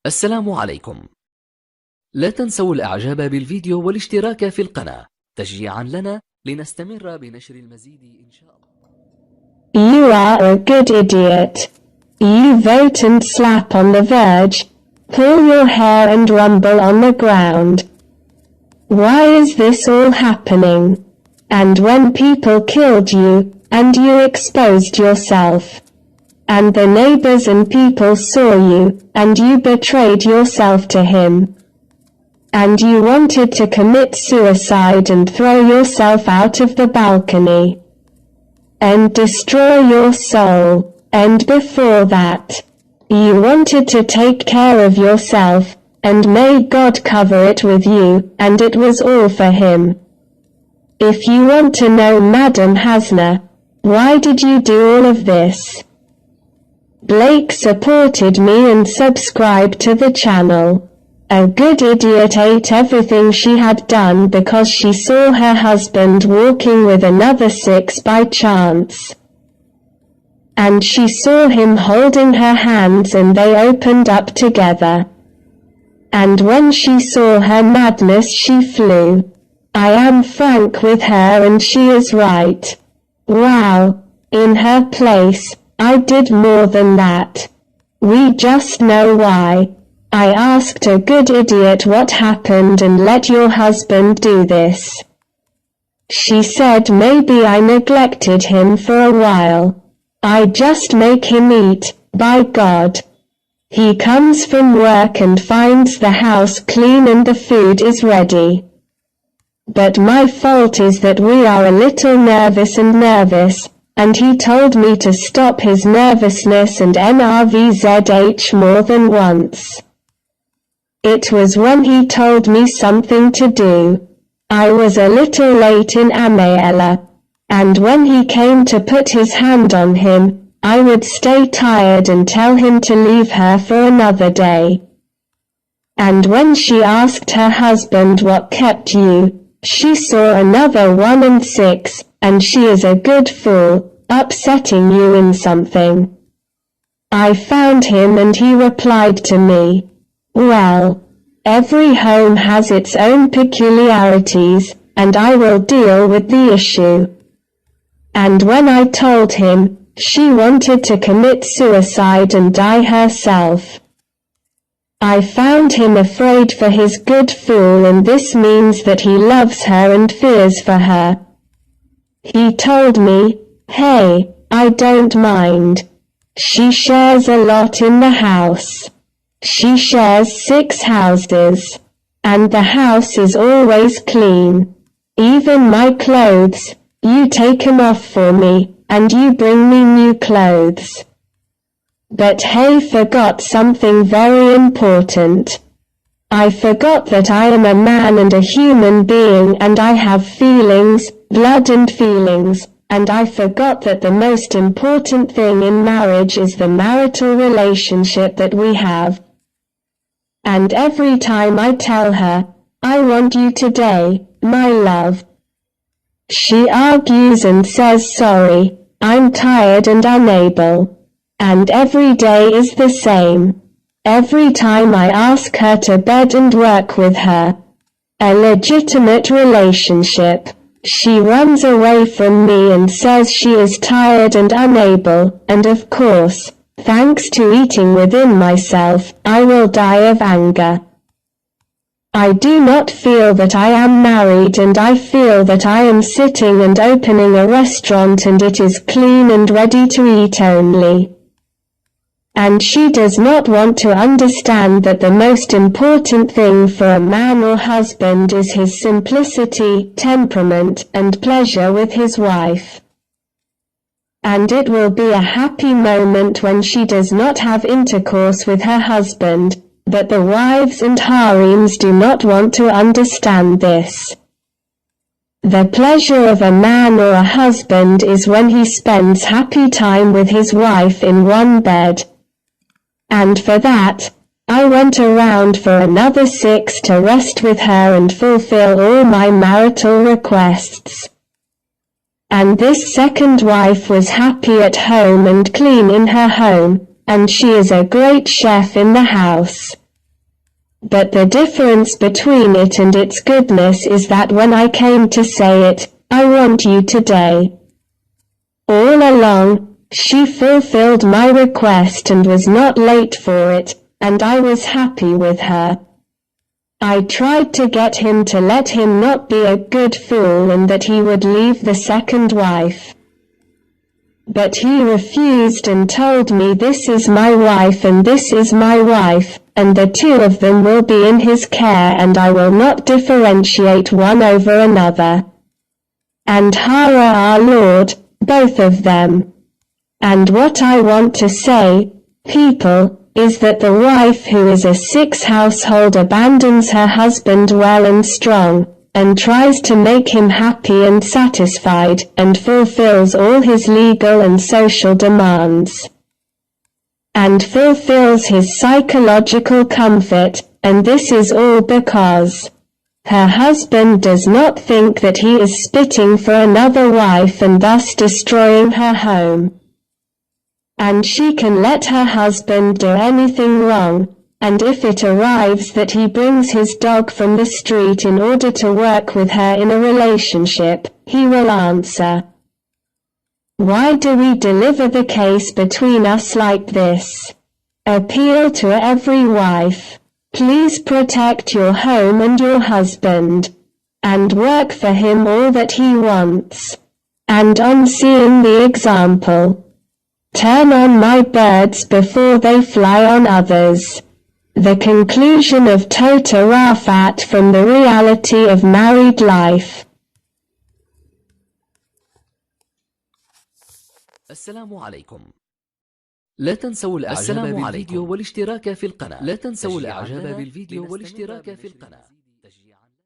السلام عليكم. لا تنسوا الإعجاب بالفيديو والاشتراك في القناة تشجيعا لنا لنستمر بنشر المزيد إن شاء الله. You are a good idiot. You vote and slap on the verge, pull your hair and rumble on the ground. Why is this all happening? And when people killed you, and you exposed yourself, and the neighbors and people saw you, and you betrayed yourself to him, and you wanted to commit suicide and throw yourself out of the balcony, and destroy your soul, and before that, you wanted to take care of yourself, and made God cover it with you, and it was all for him. If you want to know Madam Hasna, why did you do all of this? Blake supported me and subscribed to the channel. A good idiot ate everything she had done because she saw her husband walking with another 6 by chance. And she saw him holding her hands and they opened up together. And when she saw her madness she flew. I am frank with her and she is right. Wow, in her place, I did more than that. We just know why. I asked a good idiot what happened and let your husband do this. She said maybe I neglected him for a while. I just make him eat, by God. He comes from work and finds the house clean and the food is ready. But my fault is that we are a little nervous, and he told me to stop his nervousness and NRVZH more than once. It was when he told me something to do. I was a little late in Amela, and when he came to put his hand on him, I would stay tired and tell him to leave her for another day. And when she asked her husband what kept you, she saw another 1 and 6, and she is a good fool, upsetting you in something. I found him and he replied to me, well, every home has its own peculiarities, and I will deal with the issue. And when I told him, she wanted to commit suicide and die herself. I found him afraid for his good fool, and this means that he loves her and fears for her. He told me, hey, I don't mind. She shares a lot in the house. She shares 6 houses. And the house is always clean. Even my clothes, you take 'em off for me, and you bring me new clothes. But hey, forgot something very important. I forgot that I am a man and a human being and I have feelings, blood and feelings, and I forgot that the most important thing in marriage is the marital relationship that we have. And every time I tell her, I want you today, my love, she argues and says sorry, I'm tired and unable. And every day is the same. Every time I ask her to bed and work with her, a legitimate relationship, she runs away from me and says she is tired and unable, and of course, thanks to eating within myself, I will die of anger. I do not feel that I am married, and I feel that I am sitting and opening a restaurant and it is clean and ready to eat only. And she does not want to understand that the most important thing for a man or husband is his simplicity, temperament, and pleasure with his wife. And it will be a happy moment when she does not have intercourse with her husband, but the wives and harems do not want to understand this. The pleasure of a man or a husband is when he spends happy time with his wife in one bed. And for that, I went around for another 6 to rest with her and fulfill all my marital requests. And this second wife was happy at home and clean in her home, and she is a great chef in the house. But the difference between it and its goodness is that when I came to say it, I want you today. All along, she fulfilled my request and was not late for it, and I was happy with her. I tried to get him to let him not be a good fool and that he would leave the second wife. But he refused and told me this is my wife and this is my wife, and the two of them will be in his care and I will not differentiate one over another. And Hara our Lord, both of them. And what I want to say, people, is that the wife who is a 6 household abandons her husband well and strong, and tries to make him happy and satisfied, and fulfills all his legal and social demands. And fulfills his psychological comfort, and this is all because her husband does not think that he is spitting for another wife and thus destroying her home. And she can let her husband do anything wrong, and if it arrives that he brings his dog from the street in order to work with her in a relationship, he will answer, "Why do we deliver the case between us like this? Appeal to every wife. Please protect your home and your husband, and work for him all that he wants. And on seeing the example, turn on my birds before they fly on others." The conclusion of Tota Rafat from the reality of married life. السلام عليكم. لا تنسوا الإعجاب بالفيديو والاشتراك في القناة.